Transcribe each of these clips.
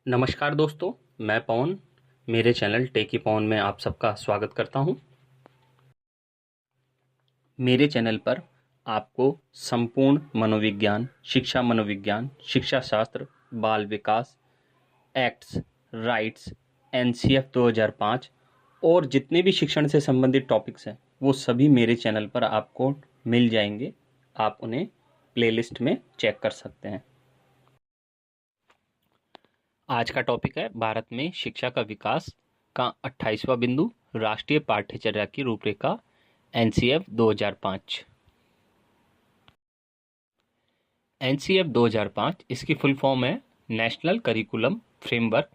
नमस्कार दोस्तों, मैं पवन मेरे चैनल टेकी पवन में आप सबका स्वागत करता हूं। मेरे चैनल पर आपको संपूर्ण मनोविज्ञान, शिक्षा शास्त्र, बाल विकास, एक्ट्स, राइट्स, एनसीएफ 2005 और जितने भी शिक्षण से संबंधित टॉपिक्स हैं वो सभी मेरे चैनल पर आपको मिल जाएंगे। आप उन्हें प्लेलिस्ट में चेक कर सकते हैं। आज का टॉपिक है भारत में शिक्षा का विकास का 28वां बिंदु, राष्ट्रीय पाठ्यचर्या की रूपरेखा, एनसीएफ 2005। एनसीएफ 2005 इसकी फुल फॉर्म है नेशनल करिकुलम फ्रेमवर्क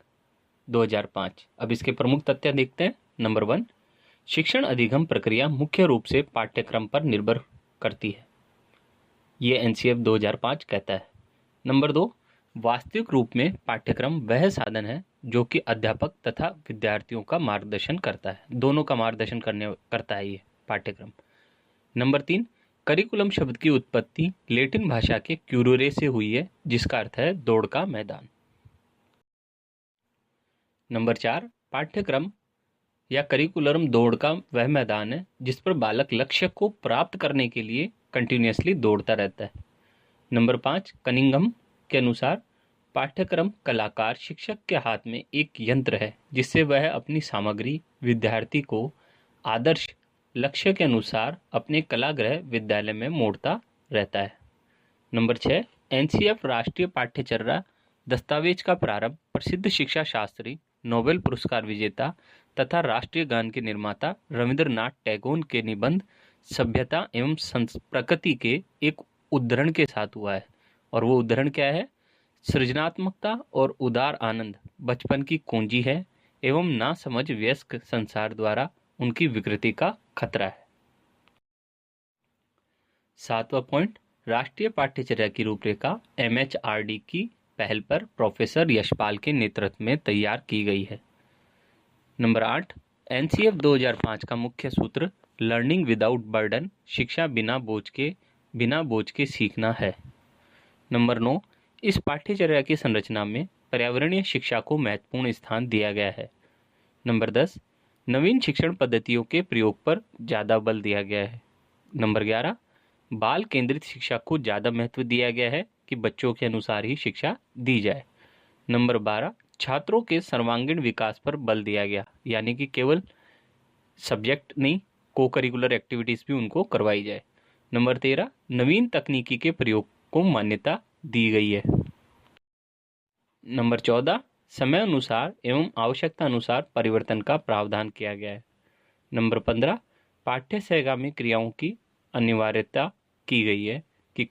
2005। अब इसके प्रमुख तथ्य देखते हैं। नंबर 1, शिक्षण अधिगम प्रक्रिया मुख्य रूप से पाठ्यक्रम पर निर्भर करती है, ये एनसीएफ 2005 कहता है। नंबर 2, वास्तविक रूप में पाठ्यक्रम वह साधन है जो कि अध्यापक तथा विद्यार्थियों का मार्गदर्शन करता है, दोनों का मार्गदर्शन करता है ये पाठ्यक्रम। नंबर 3, करिकुलम शब्द की उत्पत्ति लैटिन भाषा के क्यूरोरे से हुई है, जिसका अर्थ है दौड़ का मैदान। नंबर 4, पाठ्यक्रम या करिकुलम दौड़ का वह मैदान है जिस पर बालक लक्ष्य को प्राप्त करने के लिए कंटिन्यूअसली दौड़ता रहता है। नंबर 5, कनिंघम के अनुसार पाठ्यक्रम कलाकार शिक्षक के हाथ में एक यंत्र है जिससे वह अपनी सामग्री विद्यार्थी को आदर्श लक्ष्य के अनुसार अपने कलागृह विद्यालय में मोड़ता रहता है। नंबर 6, एनसीएफ राष्ट्रीय पाठ्यचर्या दस्तावेज का प्रारंभ प्रसिद्ध शिक्षा शास्त्री, नोबेल पुरस्कार विजेता तथा राष्ट्रीय गान के निर्माता रविंद्रनाथ टैगोर के निबंध सभ्यता एवं प्रकृति के एक उद्धरण के साथ हुआ है। और वो उद्धरण क्या है? सृजनात्मकता और उदार आनंद बचपन की कुंजी है एवं ना समझ वयस्क संसार द्वारा उनकी विकृति का खतरा है। 7वां पॉइंट, राष्ट्रीय पाठ्यचर्या की रूपरेखा एमएचआरडी की पहल पर प्रोफेसर यशपाल के नेतृत्व में तैयार की गई है। नंबर 8, एनसीएफ 2005 का मुख्य सूत्र लर्निंग विदाउट बर्डन, शिक्षा बिना बोझ के सीखना है। नंबर 9, इस पाठ्यचर्या की संरचना में पर्यावरणीय शिक्षा को महत्वपूर्ण स्थान दिया गया है। नंबर 10, नवीन शिक्षण पद्धतियों के प्रयोग पर ज़्यादा बल दिया गया है। नंबर 11, बाल केंद्रित शिक्षा को ज़्यादा महत्व दिया गया है कि बच्चों के अनुसार ही शिक्षा दी जाए। नंबर 12, छात्रों के सर्वांगीण विकास पर बल दिया गया, यानी कि केवल सब्जेक्ट नहीं, को करिकुलर एक्टिविटीज़ भी उनको करवाई जाए। नंबर 13, नवीन तकनीकी के प्रयोग को मान्यता दी गई है। नंबर 14, समय अनुसार एवं आवश्यकता अनुसार परिवर्तन का प्रावधान किया गया है। नंबर 15, पाठ्य सहगामी क्रियाओं की अनिवार्यता की गई है कि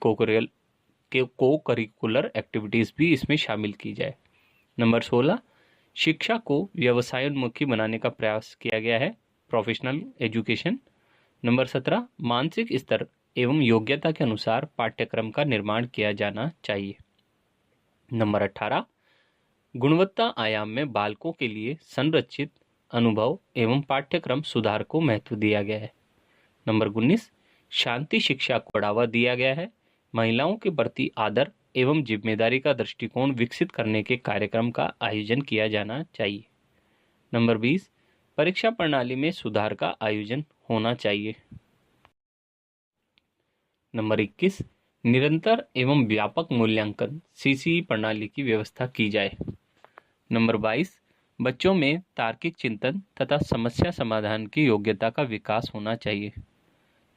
को करिकुलर एक्टिविटीज़ भी इसमें शामिल की जाए। नंबर 16, शिक्षा को व्यवसायोन्मुखी बनाने का प्रयास किया गया है, प्रोफेशनल एजुकेशन। नंबर 17, मानसिक स्तर एवं योग्यता के अनुसार पाठ्यक्रम का निर्माण किया जाना चाहिए। नंबर 18, गुणवत्ता आयाम में बालकों के लिए संरचित अनुभव एवं पाठ्यक्रम सुधार को महत्व दिया गया है। नंबर 19, शांति शिक्षा को बढ़ावा दिया गया है, महिलाओं के प्रति आदर एवं जिम्मेदारी का दृष्टिकोण विकसित करने के कार्यक्रम का आयोजन किया जाना चाहिए। नंबर 20, परीक्षा प्रणाली में सुधार का आयोजन होना चाहिए। नंबर 21, निरंतर एवं व्यापक मूल्यांकन सीसीई प्रणाली की व्यवस्था की जाए। नंबर 22, बच्चों में तार्किक चिंतन तथा समस्या समाधान की योग्यता का विकास होना चाहिए।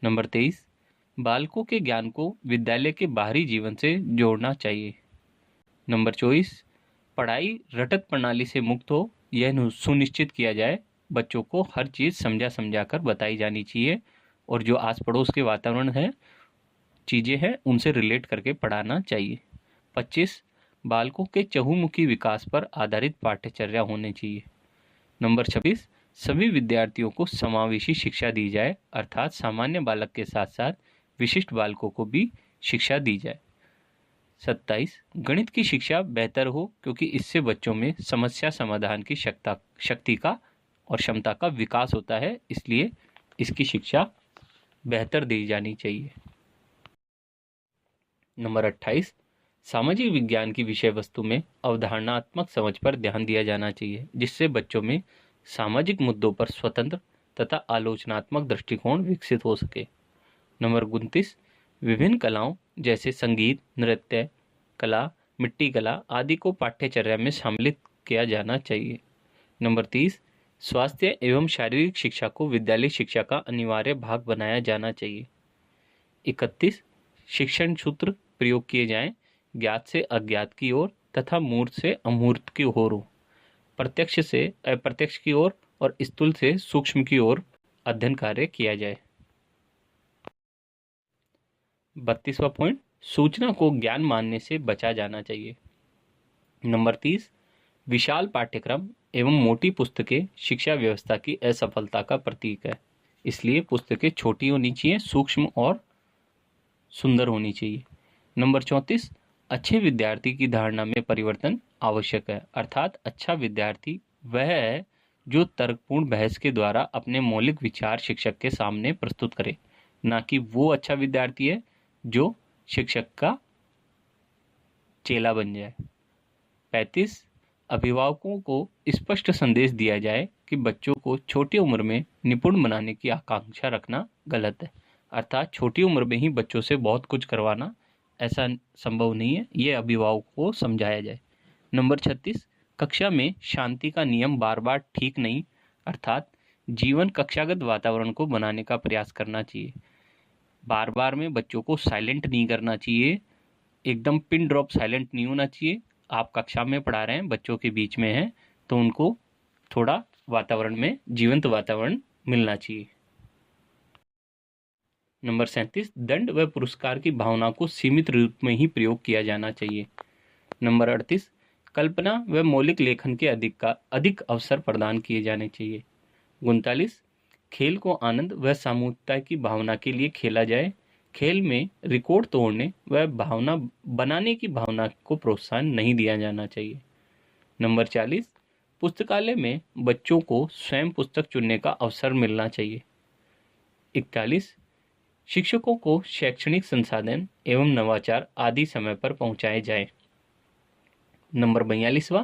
नंबर 23, बालकों के ज्ञान को विद्यालय के बाहरी जीवन से जोड़ना चाहिए। नंबर 24, पढ़ाई रटत प्रणाली से मुक्त हो, यह सुनिश्चित किया जाए बच्चों को हर चीज़ समझा कर बताई जानी चाहिए और जो आस पड़ोस के वातावरण है, चीज़ें हैं, उनसे रिलेट करके पढ़ाना चाहिए। 25, बालकों के चहुमुखी विकास पर आधारित पाठ्यचर्या होनी चाहिए। नंबर 26, सभी विद्यार्थियों को समावेशी शिक्षा दी जाए, अर्थात सामान्य बालक के साथ साथ विशिष्ट बालकों को भी शिक्षा दी जाए। 27, गणित की शिक्षा बेहतर हो क्योंकि इससे बच्चों में समस्या समाधान की शक्ति का और क्षमता का विकास होता है, इसलिए इसकी शिक्षा बेहतर दी जानी चाहिए। नंबर 28, सामाजिक विज्ञान की विषय वस्तु में अवधारणात्मक समझ पर ध्यान दिया जाना चाहिए, जिससे बच्चों में सामाजिक मुद्दों पर स्वतंत्र तथा आलोचनात्मक दृष्टिकोण विकसित हो सके। नंबर 29, विभिन्न कलाओं जैसे संगीत, नृत्य कला, मिट्टी कला आदि को पाठ्यचर्या में शामिल किया जाना चाहिए। नंबर 30, स्वास्थ्य एवं शारीरिक शिक्षा को विद्यालय शिक्षा का अनिवार्य भाग बनाया जाना चाहिए। 31, शिक्षण सूत्र प्रयोग किए जाएं, ज्ञात से अज्ञात की ओर तथा मूर्त से अमूर्त की ओर हो, प्रत्यक्ष से अप्रत्यक्ष की ओर और स्थूल से सूक्ष्म की ओर अध्ययन कार्य किया जाए। 32वां पॉइंट, सूचना को ज्ञान मानने से बचा जाना चाहिए। नंबर 30, विशाल पाठ्यक्रम एवं मोटी पुस्तकें शिक्षा व्यवस्था की असफलता का प्रतीक है, इसलिए पुस्तकें छोटी होनी चाहिए, सूक्ष्म और सुंदर होनी चाहिए। नंबर 34, अच्छे विद्यार्थी की धारणा में परिवर्तन आवश्यक है, अर्थात अच्छा विद्यार्थी वह है जो तर्कपूर्ण बहस के द्वारा अपने मौलिक विचार शिक्षक के सामने प्रस्तुत करे, ना कि वो अच्छा विद्यार्थी है जो शिक्षक का चेला बन जाए। 35, अभिभावकों को स्पष्ट संदेश दिया जाए कि बच्चों को छोटी उम्र में निपुण बनाने की आकांक्षा रखना गलत है, अर्थात छोटी उम्र में ही बच्चों से बहुत कुछ करवाना ऐसा संभव नहीं है, ये अभिभावकों को समझाया जाए। नंबर 36, कक्षा में शांति का नियम बार बार ठीक नहीं, अर्थात जीवन कक्षागत वातावरण को बनाने का प्रयास करना चाहिए। बार बार में बच्चों को साइलेंट नहीं करना चाहिए, एकदम पिन ड्रॉप साइलेंट नहीं होना चाहिए। आप कक्षा में पढ़ा रहे हैं, बच्चों के बीच में हैं, तो उनको थोड़ा वातावरण में जीवंत वातावरण मिलना चाहिए। नंबर 37, दंड व पुरस्कार की भावना को सीमित रूप में ही प्रयोग किया जाना चाहिए। नंबर 38, कल्पना व मौलिक लेखन के अधिक अवसर प्रदान किए जाने चाहिए। 39, खेल को आनंद व सामूहिकता की भावना के लिए खेला जाए, खेल में रिकॉर्ड तोड़ने व भावना बनाने की भावना को प्रोत्साहन नहीं दिया जाना चाहिए। नंबर 40, पुस्तकालय में बच्चों को स्वयं पुस्तक चुनने का अवसर मिलना चाहिए। 41, शिक्षकों को शैक्षणिक संसाधन एवं नवाचार आदि समय पर पहुंचाए जाए। नंबर 42वां,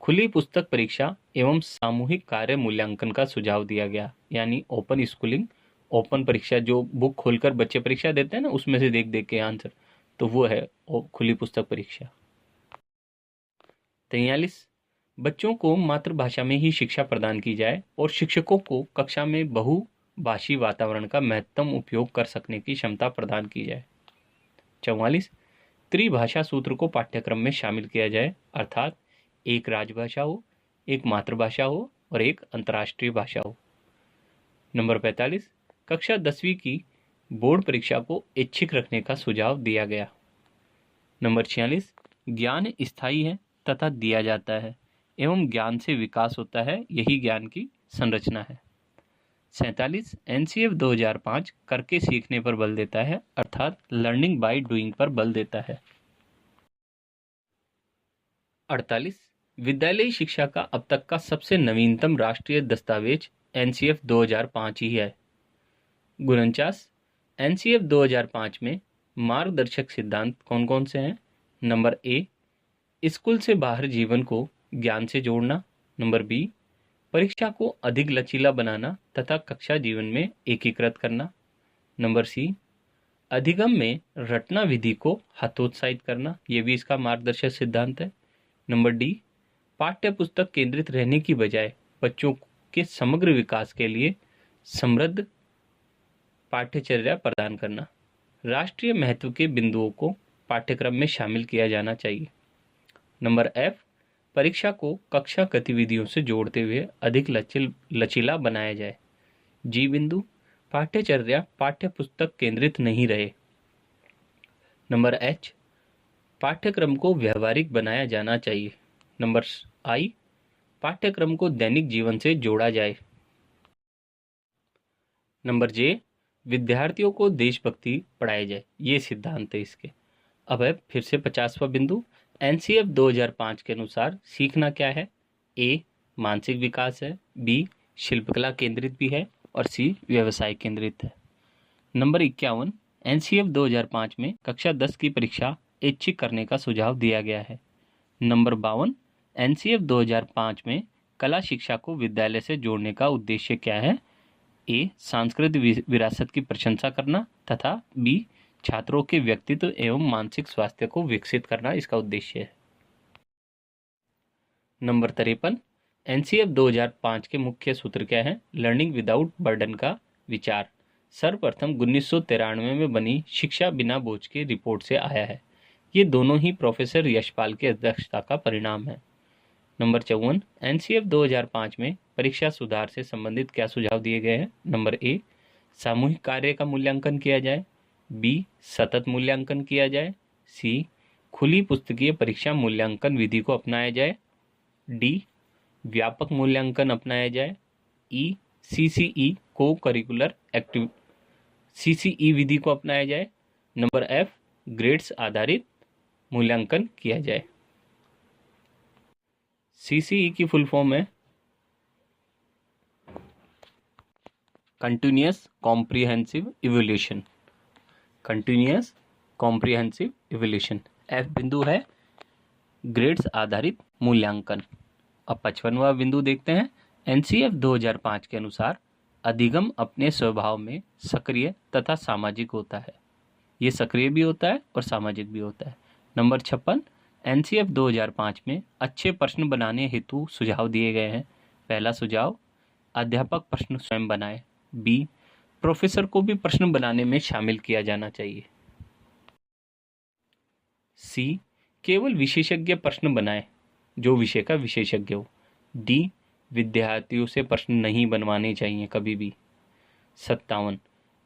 खुली पुस्तक परीक्षा एवं सामूहिक कार्य मूल्यांकन का सुझाव दिया गया, यानी ओपन स्कूलिंग, ओपन परीक्षा, जो बुक खोलकर बच्चे परीक्षा देते हैं ना, उसमें से देख देख के आंसर, तो वो है खुली पुस्तक परीक्षा। 43, बच्चों को मातृभाषा में ही शिक्षा प्रदान की जाए और शिक्षकों को कक्षा में बहुभाषी वातावरण का महत्तम उपयोग कर सकने की क्षमता प्रदान की जाए। 44, त्रिभाषा सूत्र को पाठ्यक्रम में शामिल किया जाए, अर्थात एक राजभाषा हो, एक मातृभाषा हो और एक अंतर्राष्ट्रीय भाषा हो। नंबर 45, कक्षा 10वीं की बोर्ड परीक्षा को ऐच्छिक रखने का सुझाव दिया गया। नंबर 46, ज्ञान स्थायी है तथा दिया जाता है एवं ज्ञान से विकास होता है, यही ज्ञान की संरचना है। 47, एनसीएफ 2005 करके सीखने पर बल देता है, अर्थात लर्निंग बाय डूइंग पर बल देता है। 48, विद्यालयी शिक्षा का अब तक का सबसे नवीनतम राष्ट्रीय दस्तावेज एनसीएफ 2005 ही है। 49, एनसीएफ 2005 में मार्गदर्शक सिद्धांत कौन कौन से हैं? नंबर ए, स्कूल से बाहर जीवन को ज्ञान से जोड़ना। नंबर बी, परीक्षा को अधिक लचीला बनाना तथा कक्षा जीवन में एकीकृत करना। नंबर सी, अधिगम में रटना विधि को हतोत्साहित करना, ये भी इसका मार्गदर्शक सिद्धांत है। नंबर डी, पाठ्य पुस्तक केंद्रित रहने की बजाय बच्चों के समग्र विकास के लिए समृद्ध पाठ्यचर्या प्रदान करना। राष्ट्रीय महत्व के बिंदुओं को पाठ्यक्रम में शामिल किया जाना चाहिए। नंबर एफ, परीक्षा को कक्षा गतिविधियों से जोड़ते हुए अधिक लचीला बनाया जाए। जी बिंदु, पाठ्यचर्या पाठ्य पुस्तक केंद्रित नहीं रहे। नंबर एच, पाठ्यक्रम को व्यवहारिक बनाया जाना चाहिए। नंबर आई, पाठ्यक्रम को दैनिक जीवन से जोड़ा जाए। नंबर जे, विद्यार्थियों को देशभक्ति पढ़ाई जाए, ये सिद्धांत है इसके। अब है फिर से 50वां बिंदु, एनसीएफ 2005 के अनुसार सीखना क्या है? ए, मानसिक विकास है, बी, शिल्पकला केंद्रित भी है और सी, व्यवसाय केंद्रित है। नंबर 51, एनसीएफ 2005 में कक्षा 10 की परीक्षा ऐच्छिक करने का सुझाव दिया गया है। नंबर 52, एनसीएफ 2005 में कला शिक्षा को विद्यालय से जोड़ने का उद्देश्य क्या है? ए. सांस्कृतिक विरासत की प्रशंसा करना तथा बी. छात्रों के व्यक्तित्व एवं मानसिक स्वास्थ्य को विकसित करना इसका उद्देश्य है। नंबर 53, एनसीएफ 2005 के मुख्य सूत्र क्या है? लर्निंग विदाउट बर्डन का विचार सर्वप्रथम 1993 में बनी शिक्षा बिना बोझ की रिपोर्ट से आया है। ये दोनों ही प्रोफेसर यशपाल की अध्यक्षता का परिणाम है। नंबर 54, एनसीएफ 2005 में परीक्षा सुधार से संबंधित क्या सुझाव दिए गए हैं? Number A. सामूहिक कार्य का मूल्यांकन किया जाए, बी. सतत मूल्यांकन किया जाए, सी. खुली पुस्तकीय परीक्षा मूल्यांकन विधि को अपनाया जाए, डी. व्यापक मूल्यांकन अपनाया जाए, ई. सीसीई को करिकुलर एक्टिव सीसीई विधि को अपनाया जाए, नंबर एफ. ग्रेड्स आधारित मूल्यांकन किया जाए। सीसीई की फुल फॉर्म है continuous comprehensive evolution. Continuous comprehensive evolution. F बिंदु है ग्रेड्स आधारित मूल्यांकन। अब 55वां बिंदु देखते हैं। एनसीएफ 2005 के अनुसार अधिगम अपने स्वभाव में सक्रिय तथा सामाजिक होता है। ये सक्रिय भी होता है और सामाजिक भी होता है। नंबर 56, एनसीएफ 2005 में अच्छे प्रश्न बनाने हेतु सुझाव दिए गए हैं। पहला सुझाव, अध्यापक प्रश्न स्वयं बनाए। बी. प्रोफेसर को भी प्रश्न बनाने में शामिल किया जाना चाहिए। सी. केवल विशेषज्ञ प्रश्न बनाए जो विषय का विशेषज्ञ हो। डी. विद्यार्थियों से प्रश्न नहीं बनवाने चाहिए कभी भी। 57,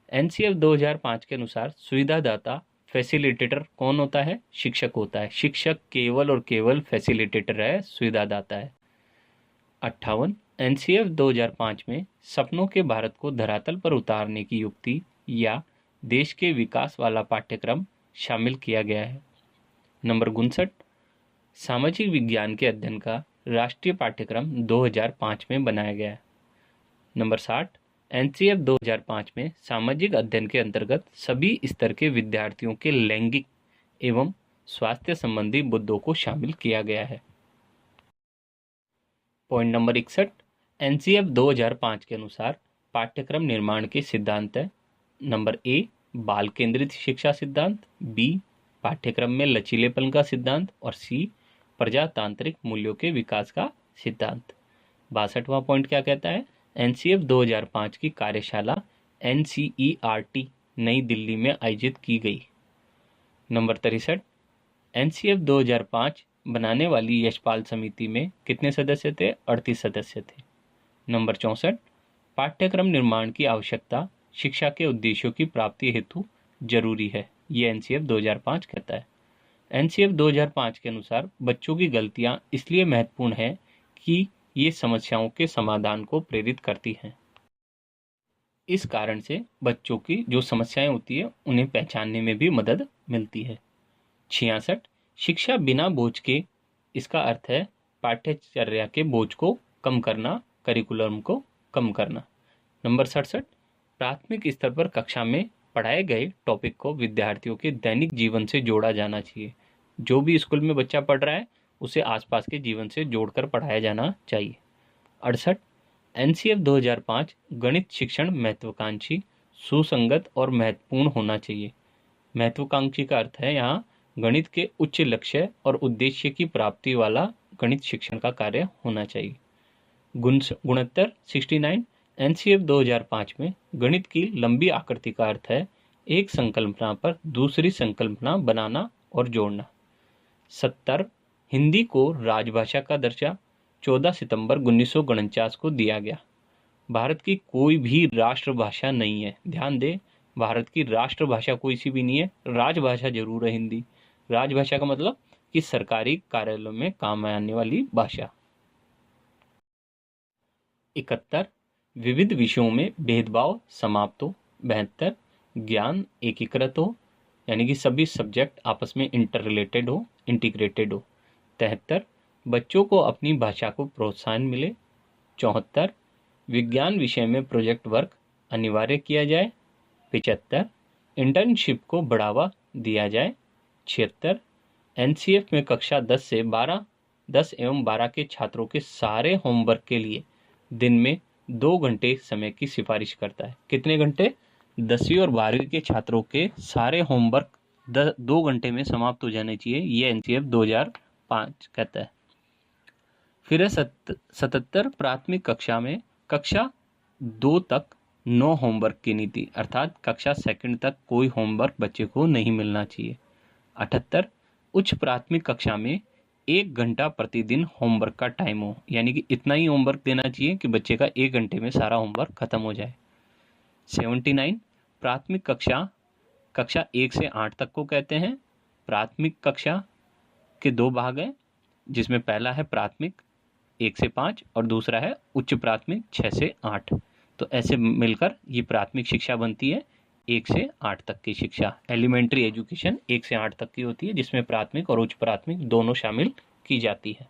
एनसीएफ 2005 के अनुसार सुविधादाता फैसिलिटेटर कौन होता है? शिक्षक होता है। शिक्षक केवल और केवल फैसिलिटेटर है, सुविधादाता है। 58, एनसीएफ 2005 में सपनों के भारत को धरातल पर उतारने की युक्ति या देश के विकास वाला पाठ्यक्रम शामिल किया गया है। नंबर 59, सामाजिक विज्ञान के अध्ययन का राष्ट्रीय पाठ्यक्रम 2005 में बनाया गया है। नंबर 60, एनसीएफ 2005 में सामाजिक अध्ययन के अंतर्गत सभी स्तर के विद्यार्थियों के लैंगिक एवं स्वास्थ्य संबंधी मुद्दों को शामिल किया गया है। पॉइंट नंबर 61, एनसीएफ 2005 के अनुसार पाठ्यक्रम निर्माण के सिद्धांत है। Number A. बाल केंद्रित शिक्षा सिद्धांत, बी. पाठ्यक्रम में लचीलेपन का सिद्धांत और सी. प्रजातांत्रिक मूल्यों के विकास का सिद्धांत। 62वां पॉइंट क्या कहता है? एनसीएफ 2005 की कार्यशाला एनसीईआरटी नई दिल्ली में आयोजित की गई। नंबर 63, एनसीएफ 2005 बनाने वाली यशपाल समिति में कितने सदस्य थे? 38 सदस्य थे। नंबर 64, पाठ्यक्रम निर्माण की आवश्यकता शिक्षा के उद्देश्यों की प्राप्ति हेतु जरूरी है, ये एनसीएफ 2005 कहता है। एनसीएफ 2005 के अनुसार बच्चों की गलतियां इसलिए महत्वपूर्ण है कि ये समस्याओं के समाधान को प्रेरित करती हैं। इस कारण से बच्चों की जो समस्याएं होती है उन्हें पहचानने में भी मदद मिलती है। 66, शिक्षा बिना बोझ के, इसका अर्थ है पाठ्यचर्या के बोझ को कम करना, करिकुलम को कम करना। नंबर 67, प्राथमिक स्तर पर कक्षा में पढ़ाए गए टॉपिक को विद्यार्थियों के दैनिक जीवन से जोड़ा जाना चाहिए। जो भी स्कूल में बच्चा पढ़ रहा है उसे आसपास के जीवन से जोड़कर पढ़ाया जाना चाहिए। 68, एनसीएफ 2005 गणित शिक्षण महत्वाकांक्षी, सुसंगत और महत्वपूर्ण होना चाहिए। महत्वाकांक्षी का अर्थ है यहाँ गणित के उच्च लक्ष्य और उद्देश्य की प्राप्ति वाला गणित शिक्षण का कार्य होना चाहिए। गुणोत्तर 69, एनसीएफ 2005 में गणित की लंबी आकृति का अर्थ है एक संकल्पना पर दूसरी संकल्पना बनाना और जोड़ना। 70, हिंदी को राजभाषा का दर्जा 14 सितंबर 1949 को दिया गया। भारत की कोई भी राष्ट्रभाषा नहीं है, ध्यान दें, भारत की राष्ट्रभाषा कोई सी भी नहीं है, राजभाषा जरूर है हिंदी। राजभाषा का मतलब कि सरकारी कार्यालयों में काम आने वाली भाषा। 71, विविध विषयों में भेदभाव समाप्त हो। 72, ज्ञान एकीकृत हो, यानी कि सभी सब्जेक्ट आपस में इंटर रिलेटेड हो, इंटीग्रेटेड हो। 73, बच्चों को अपनी भाषा को प्रोत्साहन मिले। 74, विज्ञान विषय में प्रोजेक्ट वर्क अनिवार्य किया जाए। 75, इंटर्नशिप को बढ़ावा दिया जाए। 76। एनसीएफ में कक्षा 10 एवं 12 के छात्रों के सारे होमवर्क के लिए दिन में 2 घंटे समय की सिफारिश करता है। कितने घंटे? 10वीं और 12वीं के छात्रों के सारे होमवर्क 2 घंटे में समाप्त हो जाने चाहिए, ये एनसीएफ 2005 कहता है। फिर है 77। प्राथमिक कक्षा में कक्षा 2 तक नो होमवर्क की नीति, अर्थात कक्षा 2 तक कोई होमवर्क बच्चे को नहीं मिलना चाहिए। 78। उच्च प्राथमिक कक्षा में 1 घंटा प्रतिदिन होमवर्क का टाइम हो, यानी कि इतना ही होमवर्क देना चाहिए कि बच्चे का 1 घंटे में सारा होमवर्क खत्म हो जाए। 79। प्राथमिक कक्षा 1 से 8 तक को कहते हैं। प्राथमिक कक्षा के 2 भाग हैं, जिसमें पहला है प्राथमिक 1 से 5 और दूसरा है उच्च प्राथमिक 6 से 8। तो ऐसे मिलकर ये प्राथमिक शिक्षा बनती है 1 से 8 तक की शिक्षा। एलिमेंट्री एजुकेशन 1 से 8 तक की होती है, जिसमें प्राथमिक और उच्च प्राथमिक दोनों शामिल की जाती है।